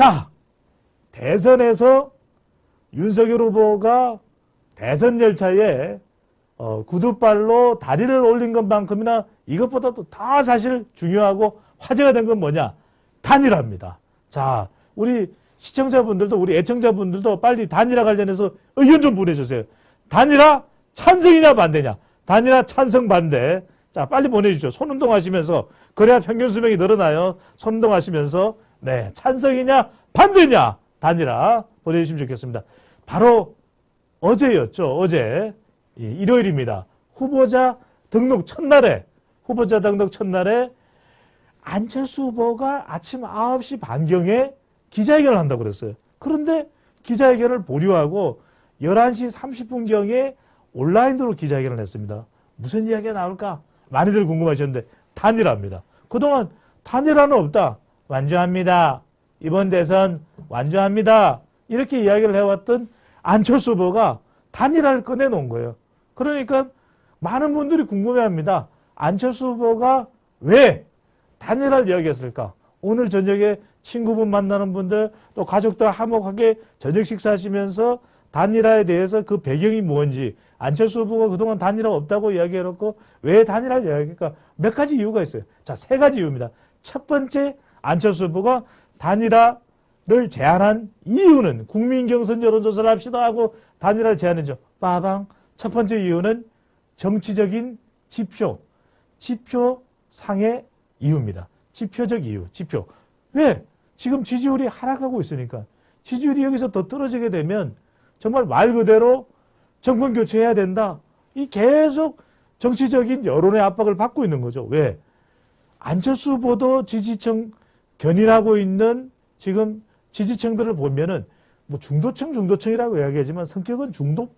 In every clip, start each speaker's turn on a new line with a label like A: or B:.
A: 자, 대선에서 윤석열 후보가 대선 열차에 구두발로 다리를 올린 것만큼이나 이것보다도 더 사실 중요하고 화제가 된 건 뭐냐? 단일화입니다. 자, 우리 시청자분들도 우리 애청자분들도 빨리 단일화 관련해서 의견 좀 보내주세요. 단일화 찬성이냐 반대냐? 단일화 찬성 반대. 자, 빨리 보내주죠. 손운동하시면서 그래야 평균 수명이 늘어나요. 손운동하시면서 네, 찬성이냐 반대냐? 단일화 보내주시면 좋겠습니다. 바로 어제였죠. 어제 일요일입니다. 후보자 등록 첫날에 안철수 후보가 아침 9시 반경에 기자회견을 한다고 그랬어요. 그런데 기자회견을 보류하고 11시 30분경에 온라인으로 기자회견을 했습니다. 무슨 이야기가 나올까? 많이들 궁금하셨는데 단일화입니다. 그동안 단일화는 없다. 완주합니다. 이번 대선 완주합니다. 이렇게 이야기를 해왔던 안철수 후보가 단일화를 꺼내놓은 거예요. 그러니까 많은 분들이 궁금해합니다. 안철수 후보가 왜 단일화를 이야기했을까? 오늘 저녁에 친구분 만나는 분들 또 가족들 화목하게 저녁 식사하시면서 단일화에 대해서 그 배경이 뭔지 안철수 후보가 그동안 단일화 없다고 이야기해놓고 왜 단일화를 이야기할까? 몇 가지 이유가 있어요. 자, 3가지 이유입니다. 첫 번째, 안철수 후보가 단일화를 제안한 이유는 국민 경선 여론조사를 합시다 하고 단일화를 제안했죠. 빠방. 첫 번째 이유는 정치적인 지표상의 이유입니다. 지표적 이유, 지표. 왜? 지금 지지율이 하락하고 있으니까. 지지율이 여기서 더 떨어지게 되면 정말 말 그대로 정권 교체해야 된다. 이 계속 정치적인 여론의 압박을 받고 있는 거죠. 왜? 안철수 후보도 지지층 견인하고 있는 지금 지지층들을 보면은 뭐 중도층이라고 이야기하지만 성격은 중도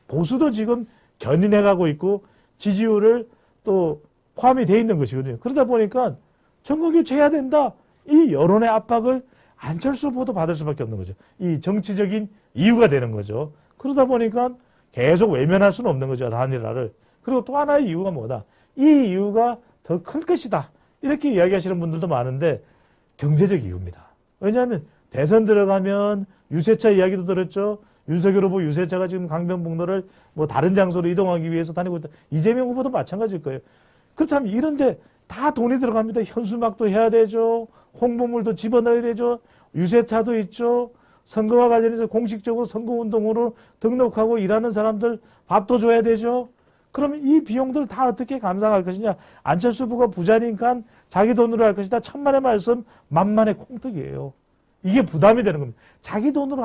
A: 보수도 지금 견인해가고 있고 지지율을 또 포함이 돼 있는 것이거든요. 그러다 보니까 정권 교체해야 된다. 이 여론의 압박을 안철수 후보도 받을 수밖에 없는 거죠. 이 정치적인 이유가 되는 거죠. 그러다 보니까 계속 외면할 수는 없는 거죠. 단일화를. 그리고 또 하나의 이유가 뭐다? 이 이유가 더 클 것이다. 이렇게 이야기하시는 분들도 많은데 경제적 이유입니다. 왜냐하면 대선 들어가면 유세차 이야기도 들었죠. 윤석열 후보 유세차가 지금 강변북로를 뭐 다른 장소로 이동하기 위해서 다니고 있다. 이재명 후보도 마찬가지일 거예요. 그렇다면 이런데 다 돈이 들어갑니다. 현수막도 해야 되죠. 홍보물도 집어넣어야 되죠. 유세차도 있죠. 선거와 관련해서 공식적으로 선거운동으로 등록하고 일하는 사람들 밥도 줘야 되죠. 그러면 이 비용들 다 어떻게 감당할 것이냐. 안철수 후보가 부자니까 자기 돈으로 할 것이다. 천만의 말씀 만만의 콩떡이에요. 이게 부담이 되는 겁니다. 자기 돈으로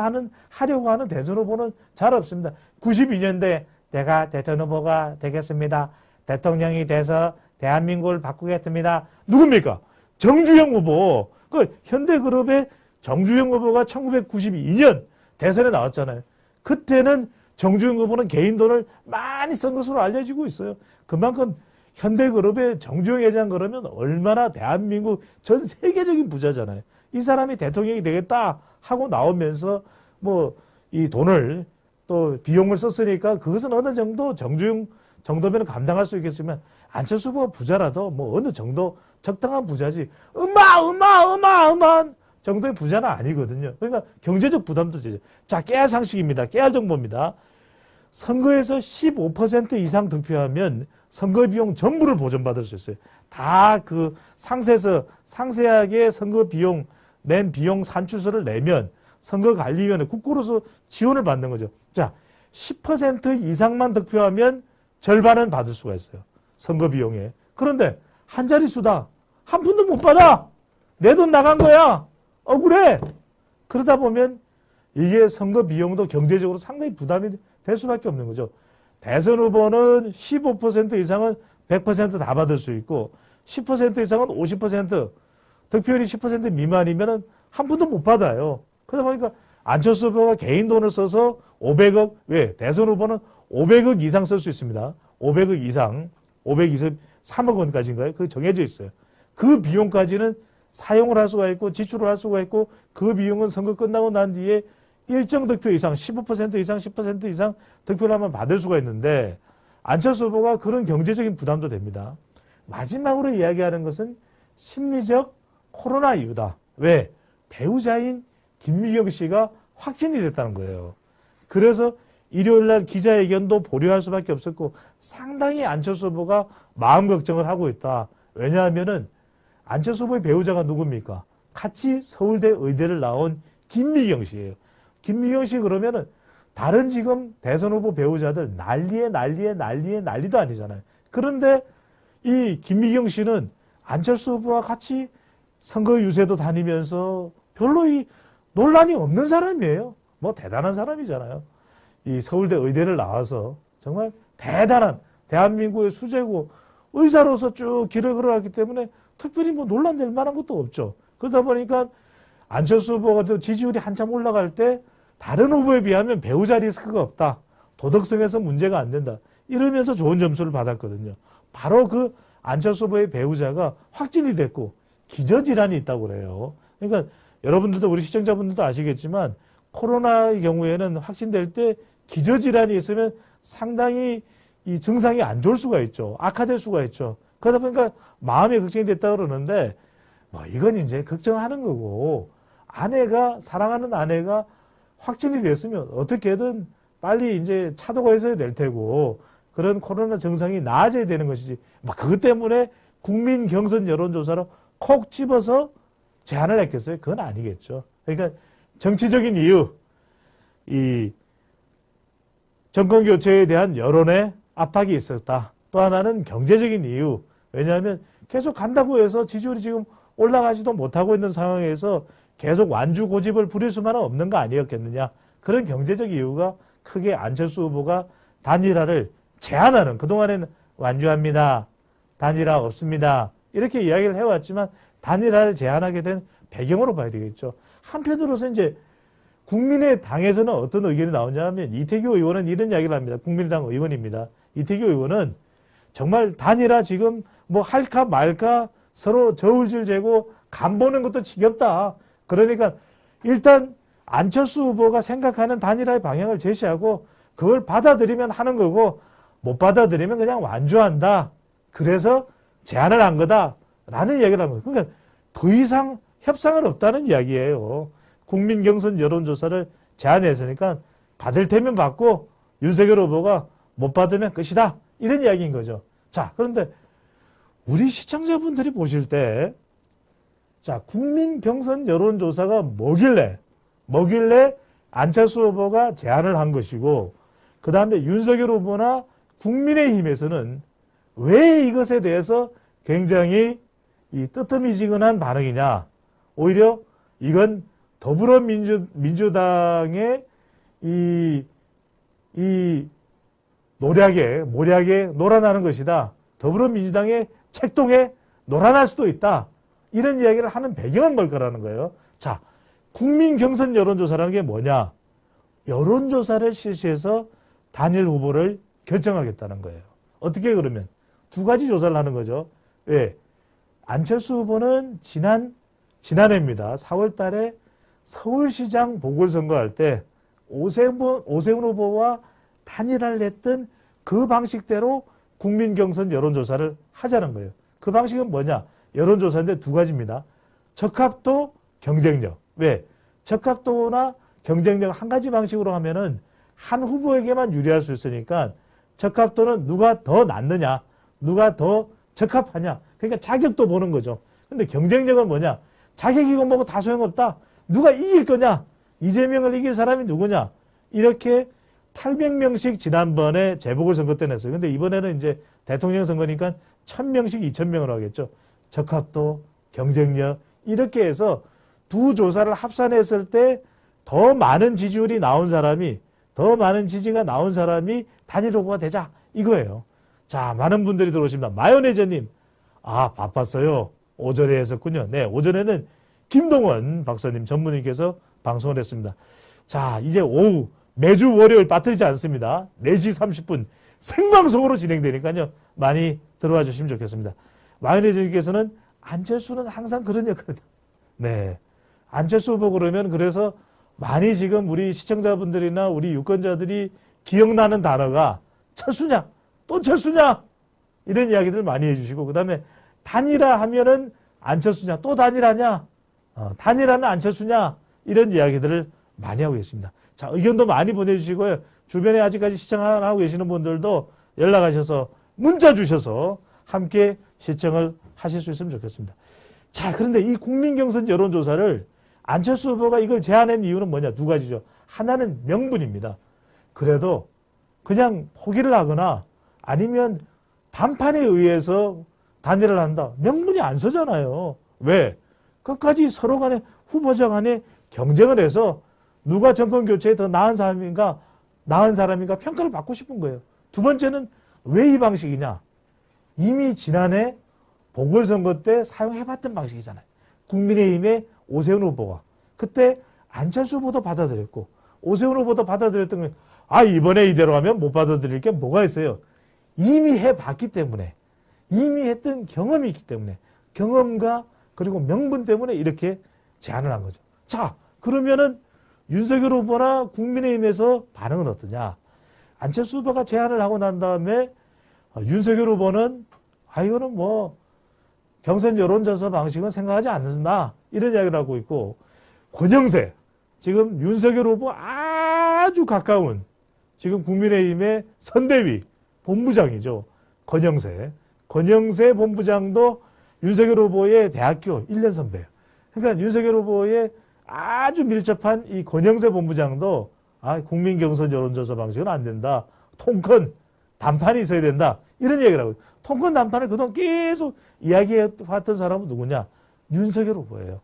A: 하려고 하는 대선 후보는 잘 없습니다. 92년대 내가 대선 후보가 되겠습니다. 대통령이 돼서 대한민국을 바꾸겠습니다. 누굽니까? 정주영 후보. 그 현대그룹의 정주영 후보가 1992년 대선에 나왔잖아요. 그때는 정주영 후보는 개인 돈을 많이 쓴 것으로 알려지고 있어요. 그만큼 현대그룹의 정주영 회장 그러면 얼마나 대한민국 전 세계적인 부자잖아요. 이 사람이 대통령이 되겠다 하고 나오면서 뭐 이 돈을 또 비용을 썼으니까 그것은 어느 정도 정주영 정도면 감당할 수 있겠지만 안철수 후보가 부자라도 뭐 어느 정도 적당한 부자지 정도의 부자는 아니거든요. 그러니까 경제적 부담도 되죠. 자, 깨알 상식입니다. 깨알 정보입니다. 선거에서 15% 이상 득표하면 선거 비용 전부를 보전받을 수 있어요. 다 그 상세서 상세하게 선거 비용 낸 비용 산출서를 내면 선거관리위원회 국고로서 지원을 받는 거죠. 자, 10% 이상만 득표하면 절반은 받을 수가 있어요. 선거 비용에. 그런데 한 자릿수다. 한 푼도 못 받아. 내 돈 나간 거야. 억울해. 그러다 보면 이게 선거 비용도 경제적으로 상당히 부담이 될 수밖에 없는 거죠. 대선 후보는 15% 이상은 100% 다 받을 수 있고 10% 이상은 50%, 득표율이 10% 미만이면 한 푼도 못 받아요. 그러다 보니까 안철수 후보가 개인 돈을 써서 500억, 왜? 대선 후보는 500억 이상 쓸 수 있습니다. 500억 이상, 523억 원까지인가요? 그게 정해져 있어요. 그 비용까지는 사용을 할 수가 있고 지출을 할 수가 있고 그 비용은 선거 끝나고 난 뒤에 일정 득표 이상, 15% 이상, 10% 이상 득표를 하면 받을 수가 있는데 안철수 후보가 그런 경제적인 부담도 됩니다. 마지막으로 이야기하는 것은 심리적 코로나 이유다. 왜? 배우자인 김미경 씨가 확진이 됐다는 거예요. 그래서 일요일날 기자회견도 보류할 수밖에 없었고 상당히 안철수 후보가 마음 걱정을 하고 있다. 왜냐하면은 안철수 후보의 배우자가 누굽니까? 같이 서울대 의대를 나온 김미경 씨예요. 김미경 씨 그러면은 다른 지금 대선 후보 배우자들 난리도 아니잖아요. 그런데 이 김미경 씨는 안철수 후보와 같이 선거 유세도 다니면서 별로 이 논란이 없는 사람이에요. 뭐 대단한 사람이잖아요. 이 서울대 의대를 나와서 정말 대단한 대한민국의 수재고 의사로서 쭉 길을 걸어왔기 때문에 특별히 뭐 논란될 만한 것도 없죠. 그러다 보니까 안철수 후보가 지지율이 한참 올라갈 때 다른 후보에 비하면 배우자 리스크가 없다. 도덕성에서 문제가 안 된다. 이러면서 좋은 점수를 받았거든요. 바로 그 안철수 후보의 배우자가 확진이 됐고 기저질환이 있다고 그래요. 그러니까 여러분들도 우리 시청자분들도 아시겠지만 코로나의 경우에는 확진될 때 기저질환이 있으면 상당히 이 증상이 안 좋을 수가 있죠. 악화될 수가 있죠. 그러다 보니까 마음이 걱정이 됐다 그러는데 뭐 이건 이제 걱정하는 거고 사랑하는 아내가 확진이 됐으면 어떻게든 빨리 이제 차도가 있어야 될 테고 그런 코로나 증상이 나아져야 되는 것이지 막 그것 때문에 국민 경선 여론조사를 콕 집어서 제안을 했겠어요? 그건 아니겠죠. 그러니까 정치적인 이유, 이 정권 교체에 대한 여론의 압박이 있었다. 또 하나는 경제적인 이유. 왜냐하면 계속 간다고 해서 지지율이 지금 올라가지도 못하고 있는 상황에서 계속 완주 고집을 부릴 수만은 없는 거 아니었겠느냐. 그런 경제적 이유가 크게 안철수 후보가 단일화를 제안하는, 그동안에는 완주합니다. 단일화 없습니다. 이렇게 이야기를 해왔지만 단일화를 제안하게 된 배경으로 봐야 되겠죠. 한편으로서 이제 국민의 당에서는 어떤 의견이 나오냐 하면 이태규 의원은 이런 이야기를 합니다. 국민의당 의원입니다. 이태규 의원은 정말 단일화 지금 뭐 할까 말까 서로 저울질 재고 간 보는 것도 지겹다. 그러니까 일단 안철수 후보가 생각하는 단일화의 방향을 제시하고 그걸 받아들이면 하는 거고 못 받아들이면 그냥 완주한다. 그래서 제안을 한 거다라는 이야기를 합니다. 그러니까 더 이상 협상은 없다는 이야기예요. 국민 경선 여론조사를 제안했으니까 받을 테면 받고 윤석열 후보가 못 받으면 끝이다. 이런 이야기인 거죠. 자, 그런데 우리 시청자분들이 보실 때 자, 국민 경선 여론조사가 뭐길래 안철수 후보가 제안을 한 것이고 그 다음에 윤석열 후보나 국민의힘에서는 왜 이것에 대해서 굉장히 이 뜨뜻미지근한 반응이냐. 오히려 이건 더불어민주당의 이 모략에 놀아나는 것이다. 더불어민주당의 책동에 놀아날 수도 있다. 이런 이야기를 하는 배경은 뭘 거라는 거예요. 자, 국민 경선 여론조사라는 게 뭐냐? 여론조사를 실시해서 단일 후보를 결정하겠다는 거예요. 어떻게 그러면? 두 가지 조사를 하는 거죠. 왜? 안철수 후보는 지난해입니다. 4월 달에 서울시장 보궐선거할 때 오세훈 후보와 단일화를 했던 그 방식대로 국민 경선 여론조사를 하자는 거예요. 그 방식은 뭐냐? 여론조사인데 두 가지입니다. 적합도, 경쟁력. 왜? 적합도나 경쟁력 한 가지 방식으로 하면은 한 후보에게만 유리할 수 있으니까 적합도는 누가 더 낫느냐, 누가 더 적합하냐. 그러니까 자격도 보는 거죠. 근데 경쟁력은 뭐냐? 자격이고 뭐고 다 소용없다. 누가 이길 거냐? 이재명을 이길 사람이 누구냐? 이렇게 800명씩 지난번에 재보궐선거 때 냈어요. 근데 이번에는 이제 대통령 선거니까 1000명씩 2000명으로 하겠죠. 적합도, 경쟁력 이렇게 해서 두 조사를 합산했을 때 더 많은 지지율이 나온 사람이, 더 많은 지지가 나온 사람이 단일 후보가 되자 이거예요. 자, 많은 분들이 들어오십니다. 마요네즈님, 아 바빴어요. 오전에 했었군요. 네, 오전에는 김동원 박사님 전무님께서 방송을 했습니다. 자, 이제 오후 매주 월요일 빠뜨리지 않습니다. 4시 30분 생방송으로 진행되니까요. 많이 들어와 주시면 좋겠습니다. 마요네즈님께서는 안철수는 항상 그런 역할이다. 네, 안철수 후보 그러면 그래서 많이 지금 우리 시청자분들이나 우리 유권자들이 기억나는 단어가 철수냐? 또 철수냐? 이런 이야기들 많이 해주시고 그 다음에 단일화 하면은 안철수냐? 또 단일화냐? 단일화는 안철수냐 이런 이야기들을 많이 하고 계십니다. 자, 의견도 많이 보내주시고요. 주변에 아직까지 시청 안 하고 계시는 분들도 연락하셔서 문자 주셔서 함께 시청을 하실 수 있으면 좋겠습니다. 자, 그런데 이 국민경선 여론조사를 안철수 후보가 이걸 제안한 이유는 뭐냐? 두 가지죠. 하나는 명분입니다. 그래도 그냥 포기를 하거나 아니면 단판에 의해서 단일화를 한다. 명분이 안 서잖아요. 왜? 끝까지 서로 간에 후보자 간에 경쟁을 해서 누가 정권 교체에 더 나은 사람인가 평가를 받고 싶은 거예요. 두 번째는 왜 이 방식이냐? 이미 지난해 보궐선거 때 사용해봤던 방식이잖아요. 국민의힘의 오세훈 후보가 그때 안철수 후보도 받아들였고 오세훈 후보도 받아들였던 건 이번에 이대로 하면 못 받아들일 게 뭐가 있어요. 이미 해봤기 때문에 이미 했던 경험이 있기 때문에 경험과 그리고 명분 때문에 이렇게 제안을 한 거죠. 자, 그러면은 윤석열 후보나 국민의힘에서 반응은 어떠냐? 안철수 후보가 제안을 하고 난 다음에 윤석열 후보는 이거는 뭐 경선 여론조사 방식은 생각하지 않는다 이런 이야기를 하고 있고 권영세 지금 윤석열 후보 아주 가까운 지금 국민의힘의 선대위 본부장이죠. 권영세 본부장도 윤석열 후보의 대학교 1년 선배예요. 그러니까 윤석열 후보의 아주 밀접한 이 권영세 본부장도 국민 경선 여론조사 방식은 안 된다. 통큰 단판이 있어야 된다. 이런 얘기를 하고 통큰 단판을 그동안 계속 이야기해왔던 사람은 누구냐? 윤석열 후보예요.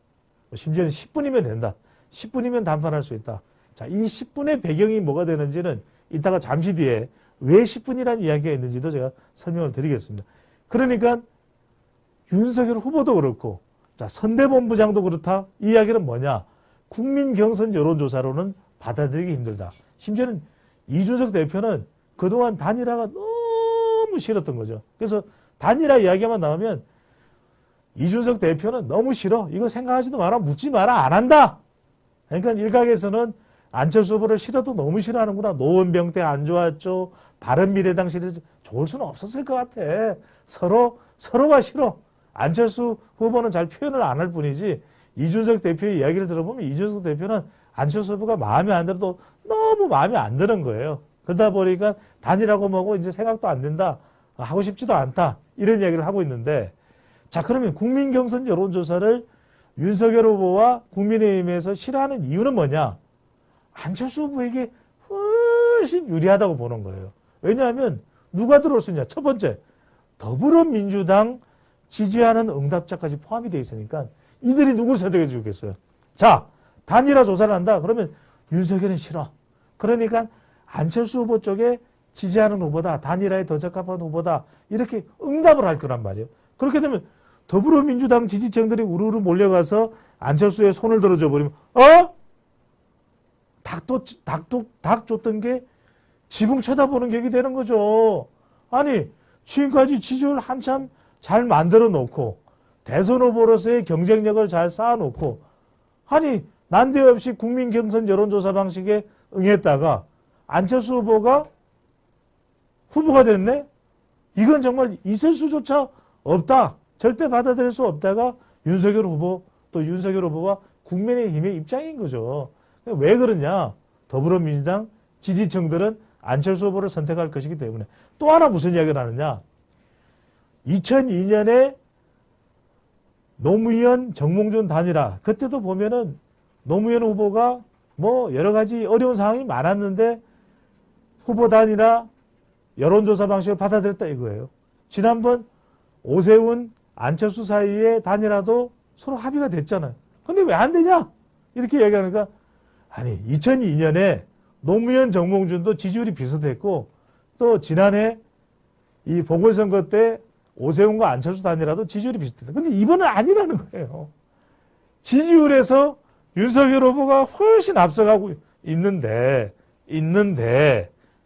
A: 심지어는 10분이면 된다. 10분이면 단판할 수 있다. 자, 이 10분의 배경이 뭐가 되는지는 이따가 잠시 뒤에 왜 10분이라는 이야기가 있는지도 제가 설명을 드리겠습니다. 그러니까 윤석열 후보도 그렇고 자, 선대본부장도 그렇다. 이 이야기는 뭐냐? 국민 경선 여론조사로는 받아들이기 힘들다. 심지어는 이준석 대표는 그동안 단일화가 너무 싫었던 거죠. 그래서 단일화 이야기만 나오면 이준석 대표는 너무 싫어. 이거 생각하지도 마라. 묻지 마라. 안 한다. 그러니까 일각에서는 안철수 후보를 싫어도 너무 싫어하는구나. 노원병 때 안 좋았죠. 바른미래당 시리즈 좋을 수는 없었을 것 같아. 서로가 싫어. 안철수 후보는 잘 표현을 안 할 뿐이지 이준석 대표의 이야기를 들어보면 이준석 대표는 안철수 후보가 마음에 안 들어도 너무 마음에 안 드는 거예요. 그러다 보니까 단일하고 뭐고 이제 생각도 안 된다. 하고 싶지도 않다. 이런 이야기를 하고 있는데 자, 그러면 국민 경선 여론조사를 윤석열 후보와 국민의힘에서 싫어하는 이유는 뭐냐? 안철수 후보에게 훨씬 유리하다고 보는 거예요. 왜냐하면 누가 들어올 수 있냐? 첫 번째, 더불어민주당 지지하는 응답자까지 포함이 되어 있으니까 이들이 누굴 선택해 주겠어요? 자, 단일화 조사를 한다. 그러면 윤석열은 싫어. 그러니까 안철수 후보 쪽에 지지하는 후보다, 단일화에 더 적합한 후보다 이렇게 응답을 할 거란 말이에요. 그렇게 되면 더불어민주당 지지층들이 우르르 몰려가서 안철수의 손을 들어줘 버리면 닭 줬던 게 지붕 쳐다보는 격이 되는 거죠. 아니 지금까지 지지율 한참 잘 만들어 놓고 대선 후보로서의 경쟁력을 잘 쌓아놓고 아니 난데없이 국민 경선 여론조사 방식에 응했다가 안철수 후보가 됐네? 이건 정말 있을 수조차 없다. 절대 받아들일 수 없다가 윤석열 후보와 국민의힘의 입장인 거죠. 왜 그러냐? 더불어민주당 지지층들은 안철수 후보를 선택할 것이기 때문에. 또 하나 무슨 이야기를 하느냐? 2002년에 노무현 정몽준 단일화 그때도 보면은 노무현 후보가 뭐 여러 가지 어려운 상황이 많았는데 후보 단일화 여론조사 방식을 받아들였다 이거예요. 지난번 오세훈 안철수 사이의 단일화도 서로 합의가 됐잖아요. 근데 왜 안 되냐? 이렇게 얘기하니까 아니 2002년에 노무현 정몽준도 지지율이 비슷했고 또 지난해 이 보궐선거 때 오세훈과 안철수 단일화도 지지율이 비슷했다. 근데 이번은 아니라는 거예요. 지지율에서 윤석열 후보가 훨씬 앞서가고 있는데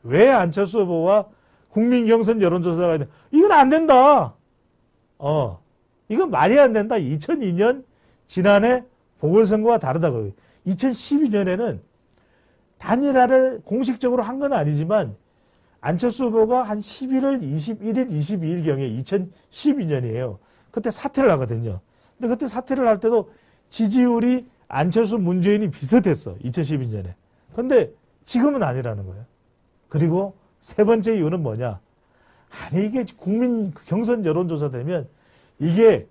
A: 왜 안철수 후보와 국민 경선 여론조사가 있냐? 이건 안 된다. 이건 말이 안 된다. 2002년 지난해 보궐선거와 다르다고요. 2012년에는 단일화를 공식적으로 한 건 아니지만 안철수 후보가 한 11월 21일, 22일경에 2012년이에요. 그때 사퇴를 하거든요. 근데 그때 사퇴를 할 때도 지지율이 안철수 문재인이 비슷했어. 2012년에. 근데 지금은 아니라는 거예요. 그리고 세 번째 이유는 뭐냐? 아니 이게 국민 경선 여론조사 되면 이게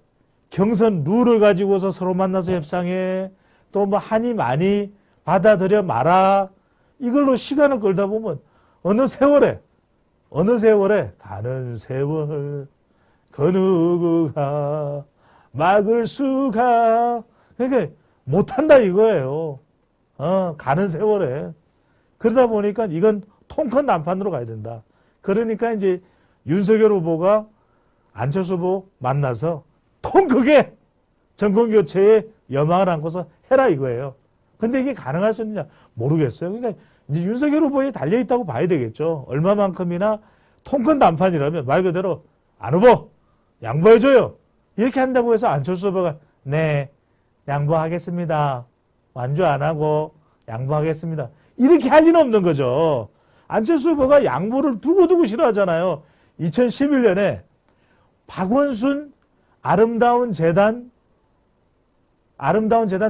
A: 경선 룰을 가지고서 서로 만나서 협상해. 또 뭐 하니 많이 받아들여 마라. 이걸로 시간을 끌다 보면 어느 세월에 가는 세월 그 누구가 막을 수가 그러니까 못한다 이거예요. 가는 세월에. 그러다 보니까 이건 통큰 난판으로 가야 된다. 그러니까 이제 윤석열 후보가 안철수 후보 만나서 통 크게 정권교체에 여망을 안고서 해라 이거예요. 근데 이게 가능할 수 있느냐 모르겠어요. 그러니까 이제 윤석열 후보에 달려있다고 봐야 되겠죠. 얼마만큼이나 통큰 난판이라면 말 그대로 안 후보 양보해줘요. 이렇게 한다고 해서 안철수 후보가 네 양보하겠습니다. 완주 안 하고 양보하겠습니다. 이렇게 할 리는 없는 거죠. 안철수 후보가 양보를 두고두고 싫어하잖아요. 2011년에 박원순 아름다운 재단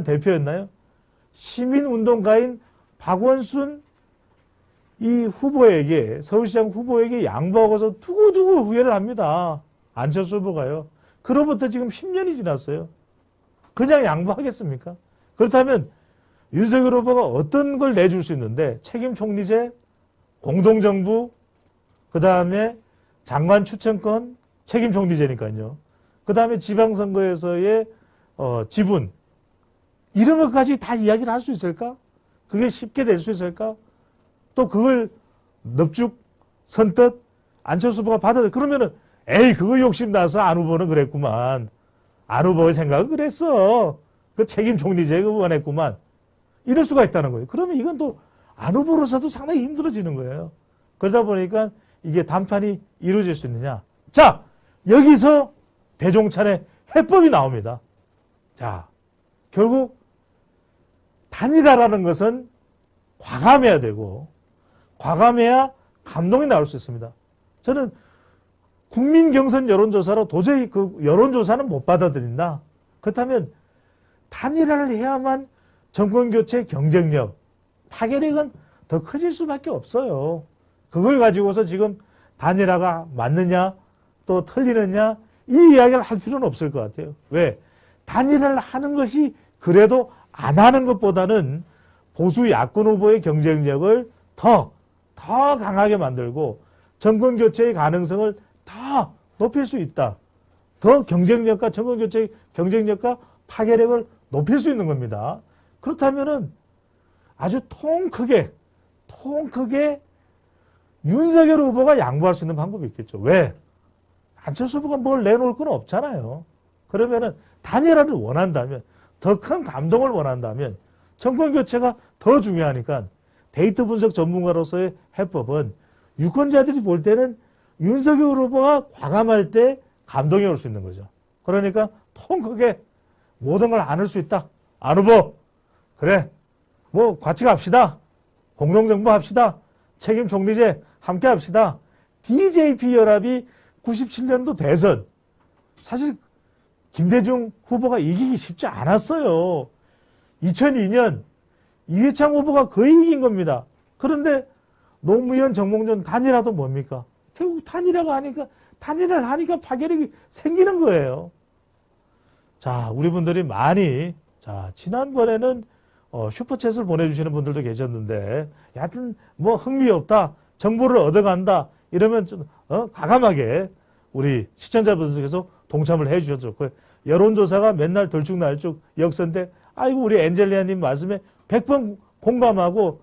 A: 대표였나요? 시민운동가인 박원순 이 후보에게 서울시장 후보에게 양보하고서 두고두고 후회를 합니다. 안철수 후보가요. 그로부터 지금 10년이 지났어요. 그냥 양보하겠습니까? 그렇다면 윤석열 후보가 어떤 걸 내줄 수 있는데 책임 총리제, 공동정부, 그 다음에 장관 추천권, 책임 총리제니까요. 그 다음에 지방선거에서의 지분 이런 것까지 다 이야기를 할 수 있을까? 그게 쉽게 될 수 있을까? 또 그걸 넙죽 선뜻 안철수 후보가 받아들 그러면은 에이 그거 욕심나서 안 후보는 그랬구만. 안 후보의 생각은 그랬어. 그 책임 총리제 그거 원했구만. 이럴 수가 있다는 거예요. 그러면 이건 또 안 후보로서도 상당히 힘들어지는 거예요. 그러다 보니까 이게 단판이 이루어질 수 있느냐. 자, 여기서 대종찬의 해법이 나옵니다. 자, 결국 단일화라는 것은 과감해야 되고 과감해야 감동이 나올 수 있습니다. 저는 국민 경선 여론조사로 도저히 그 여론조사는 못 받아들인다. 그렇다면 단일화를 해야만 정권교체 경쟁력, 파괴력은 더 커질 수밖에 없어요. 그걸 가지고서 지금 단일화가 맞느냐 또 틀리느냐 이 이야기를 할 필요는 없을 것 같아요. 왜? 단일화를 하는 것이 그래도 안 하는 것보다는 보수 야권 후보의 경쟁력을 더 강하게 만들고 정권교체의 가능성을 더 높일 수 있다. 더 경쟁력과 정권교체의 경쟁력과 파괴력을 높일 수 있는 겁니다. 그렇다면은 아주 통 크게 윤석열 후보가 양보할 수 있는 방법이 있겠죠. 왜? 안철수 후보가 뭘 내놓을 건 없잖아요. 그러면은 단일화를 원한다면, 더 큰 감동을 원한다면 정권 교체가 더 중요하니까 데이터 분석 전문가로서의 해법은 유권자들이 볼 때는 윤석열 후보가 과감할 때 감동이 올 수 있는 거죠. 그러니까 통 크게 모든 걸 안을 수 있다. 안 후보 그래 뭐 같이 갑시다. 공동정부 합시다. 책임 총리제 함께 합시다. DJP 연합이 97년도 대선 사실 김대중 후보가 이기기 쉽지 않았어요. 2002년 이회창 후보가 거의 이긴 겁니다. 그런데 노무현 정몽준 단일화도 뭡니까? 결국 단일화를 하니까 파괴력이 생기는 거예요. 자, 우리 분들이 많이 지난번에는 슈퍼챗을 보내주시는 분들도 계셨는데 여하튼 뭐 흥미없다. 정보를 얻어간다. 이러면 좀 과감하게 우리 시청자분들께서 동참을 해 주셔도 좋고요. 여론조사가 맨날 들쭉날쭉 역선대 아이고 우리 엔젤리아님 말씀에 100번 공감하고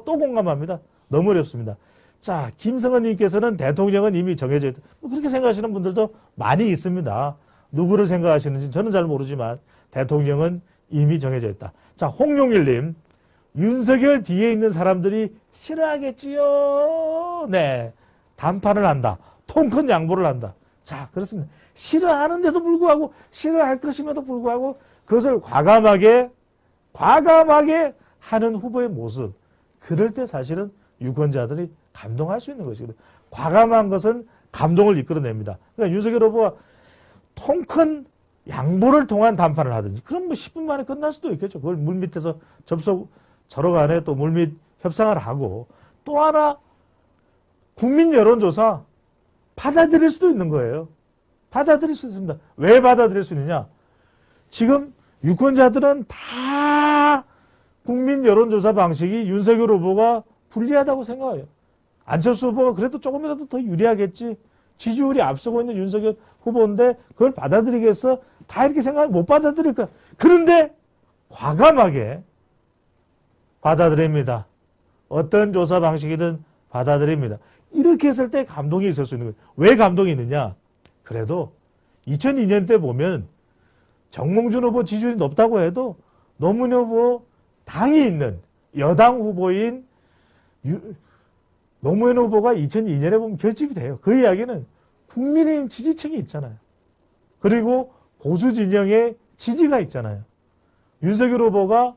A: 또 공감합니다. 너무 어렵습니다. 자, 김성은님께서는 대통령은 이미 정해져 있다. 뭐 그렇게 생각하시는 분들도 많이 있습니다. 누구를 생각하시는지 저는 잘 모르지만 대통령은 이미 정해져 있다. 자, 홍용일님, 윤석열 뒤에 있는 사람들이 싫어하겠지요. 네, 단판을 한다. 통 큰 양보를 한다. 자, 그렇습니다. 싫어하는데도 불구하고 싫어할 것임에도 불구하고 그것을 과감하게 하는 후보의 모습. 그럴 때 사실은 유권자들이 감동할 수 있는 것이거든요. 과감한 것은 감동을 이끌어냅니다. 그러니까 윤석열 후보가 통 큰 양보를 통한 담판을 하든지, 그럼 뭐 10분 만에 끝날 수도 있겠죠. 그걸 물밑에서 서로 간에 또 물밑 협상을 하고, 또 하나 국민 여론조사 받아들일 수도 있는 거예요. 받아들일 수 있습니다. 왜 받아들일 수 있느냐? 지금 유권자들은 다 국민 여론조사 방식이 윤석열 후보가 불리하다고 생각해요. 안철수 후보가 그래도 조금이라도 더 유리하겠지. 지지율이 앞서고 있는 윤석열 후보인데 그걸 받아들이겠어? 다 이렇게 생각하면 못 받아들일 거야. 그런데 과감하게 받아들입니다. 어떤 조사 방식이든 받아들입니다. 이렇게 했을 때 감동이 있을 수 있는 거예요. 왜 감동이 있느냐? 그래도 2002년 때 보면 정몽준 후보 지지율이 높다고 해도 노무현 후보 당이 있는 여당 후보인 노무현 후보가 2002년에 보면 결집이 돼요. 그 이야기는 국민의힘 지지층이 있잖아요. 그리고 보수 진영의 지지가 있잖아요. 윤석열 후보가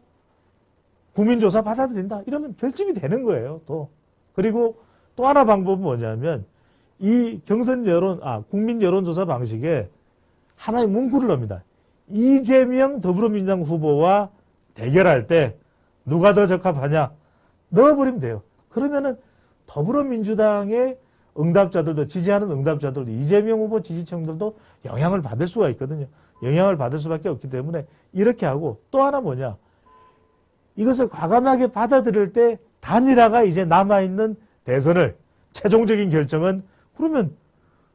A: 국민조사 받아들인다. 이러면 결집이 되는 거예요. 또. 그리고 또 하나 방법은 뭐냐면 이 국민 여론조사 방식에 하나의 문구를 넣습니다. 이재명 더불어민주당 후보와 대결할 때 누가 더 적합하냐 넣어버리면 돼요. 그러면은 더불어민주당의 응답자들도, 지지하는 응답자들도, 이재명 후보 지지층들도 영향을 받을 수가 있거든요. 영향을 받을 수밖에 없기 때문에 이렇게 하고, 또 하나 뭐냐, 이것을 과감하게 받아들일 때 단일화가 이제 남아있는 대선을, 최종적인 결정은, 그러면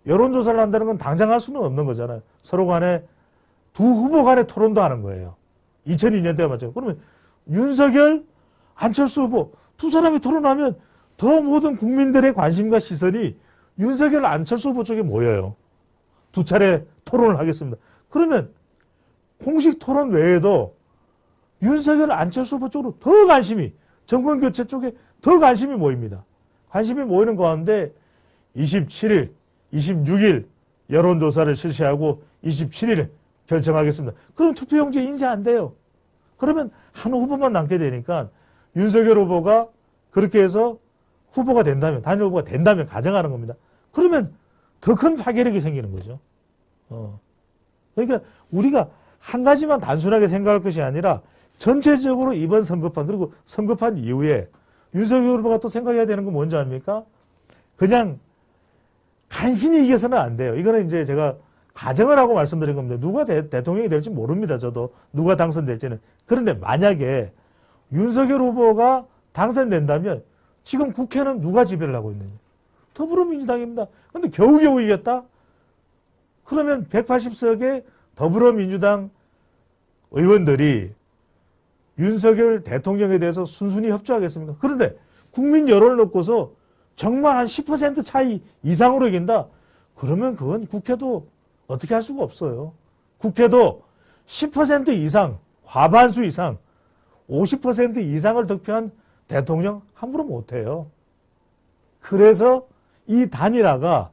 A: 여론조사를 한다는 건 당장 할 수는 없는 거잖아요. 서로 간에 두 후보 간에 토론도 하는 거예요. 2002년 때와 마찬가지로. 그러면 윤석열, 안철수 후보 두 사람이 토론하면 더 모든 국민들의 관심과 시선이 윤석열, 안철수 후보 쪽에 모여요. 두 차례 토론을 하겠습니다. 그러면 공식 토론 외에도 윤석열, 안철수 후보 쪽으로 더 관심이, 정권교체 쪽에 더 관심이 모입니다. 관심이 모이는 가운데 27일, 26일 여론조사를 실시하고 27일 결정하겠습니다. 그럼 투표용지 인쇄 안 돼요. 그러면 한 후보만 남게 되니까 윤석열 후보가 그렇게 해서 후보가 된다면, 단일 후보가 된다면 가정하는 겁니다. 그러면 더 큰 파괴력이 생기는 거죠. 그러니까 우리가 한 가지만 단순하게 생각할 것이 아니라 전체적으로 이번 선거판, 그리고 선거판 이후에 윤석열 후보가 또 생각해야 되는 건 뭔지 압니까? 그냥 간신히 이겨서는 안 돼요. 이거는 이제 제가 가정을 하고 말씀드린 겁니다. 누가 대통령이 될지 모릅니다. 저도 누가 당선될지는. 그런데 만약에 윤석열 후보가 당선된다면 지금 국회는 누가 지배를 하고 있느냐? 더불어민주당입니다. 그런데 겨우겨우 이겼다? 그러면 180석의 더불어민주당 의원들이 윤석열 대통령에 대해서 순순히 협조하겠습니까? 그런데 국민 여론을 놓고서 정말 한 10% 차이 이상으로 이긴다? 그러면 그건 국회도 어떻게 할 수가 없어요. 국회도 10% 이상, 과반수 이상, 50% 이상을 득표한 대통령 함부로 못해요. 그래서 이 단일화가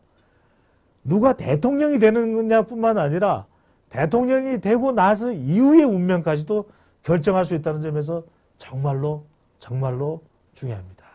A: 누가 대통령이 되는 거냐뿐만 아니라 대통령이 되고 나서 이후의 운명까지도 결정할 수 있다는 점에서 정말로 중요합니다.